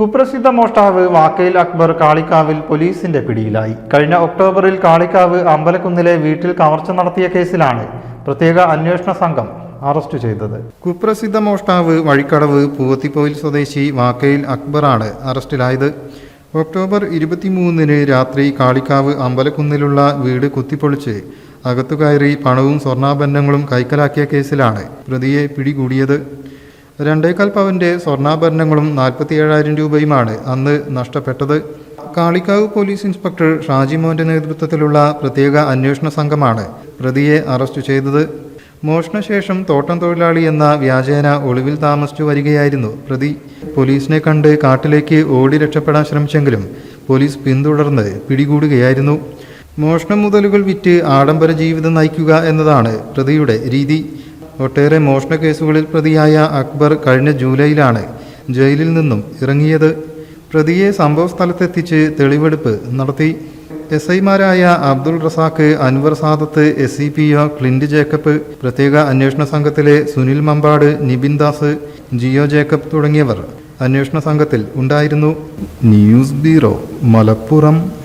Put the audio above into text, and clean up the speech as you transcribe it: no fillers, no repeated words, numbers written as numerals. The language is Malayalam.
കുപ്രസിദ്ധ മോഷ്ടാവ് വാക്കയിൽ അക്ബർ കാളികാവിൽ പോലീസിന്റെ പിടിയിലായി. കഴിഞ്ഞ ഒക്ടോബറിൽ കാളികാവ് അമ്പലക്കുന്നിലെ വീട്ടിൽ കവർച്ച നടത്തിയ കേസിലാണ് പ്രത്യേക അന്വേഷണ സംഘം അറസ്റ്റ് ചെയ്തത്. കുപ്രസിദ്ധ മോഷ്ടാവ് വഴിക്കടവ് പൂവത്തിപ്പോയിൽ സ്വദേശി വാക്കയിൽ അക്ബറാണ് അറസ്റ്റിലായത്. ഒക്ടോബർ 23-ന് രാത്രി കാളികാവ് അമ്പലക്കുന്നിലുള്ള വീട് കുത്തിപ്പൊളിച്ച് അകത്തുകയറി പണവും സ്വർണ്ണാഭരണങ്ങളും കൈക്കലാക്കിയ കേസിലാണ് പ്രതിയെ പിടികൂടിയത്. 2.25 പവന്റെ സ്വർണ്ണാഭരണങ്ങളും 47,000 രൂപയുമാണ് അന്ന് നഷ്ടപ്പെട്ടത്. കാളികാവ് പോലീസ് ഇൻസ്പെക്ടർ ഷാജിമോന്റെ നേതൃത്വത്തിലുള്ള പ്രത്യേക അന്വേഷണ സംഘമാണ് പ്രതിയെ അറസ്റ്റ് ചെയ്തത്. മോഷണശേഷം തോട്ടം തൊഴിലാളി എന്ന വ്യാജേന ഒളിവിൽ താമസിച്ചു വരികയായിരുന്നു പ്രതി. പോലീസിനെ കണ്ട് കാട്ടിലേക്ക് ഓടി രക്ഷപ്പെടാൻ ശ്രമിച്ചെങ്കിലും പോലീസ് പിന്തുടർന്ന് പിടികൂടുകയായിരുന്നു. മോഷണ മുതലുകൾ വിറ്റ് ആഡംബര ജീവിതം നയിക്കുക എന്നതാണ് പ്രതിയുടെ രീതി. ഒട്ടേറെ മോഷണ കേസുകളിൽ പ്രതിയായ അക്ബർ കഴിഞ്ഞ ജൂലൈയിലാണ് ജയിലിൽ നിന്നും ഇറങ്ങിയത്. പ്രതിയെ സംഭവ സ്ഥലത്തെത്തിച്ച് തെളിവെടുപ്പ് നടത്തി. SI-മാരായ അബ്ദുൾ റസാഖ്, അൻവർ സാദത്ത്, SCPO ക്ലിന്റ് ജേക്കബ്, പ്രത്യേക അന്വേഷണ സംഘത്തിലെ സുനിൽ മമ്പാട്, നിബിൻ ദാസ്, ജിയോ ജേക്കബ് തുടങ്ങിയവർ അന്വേഷണ സംഘത്തിൽ ഉണ്ടായിരുന്നു. News bureau, Malappuram.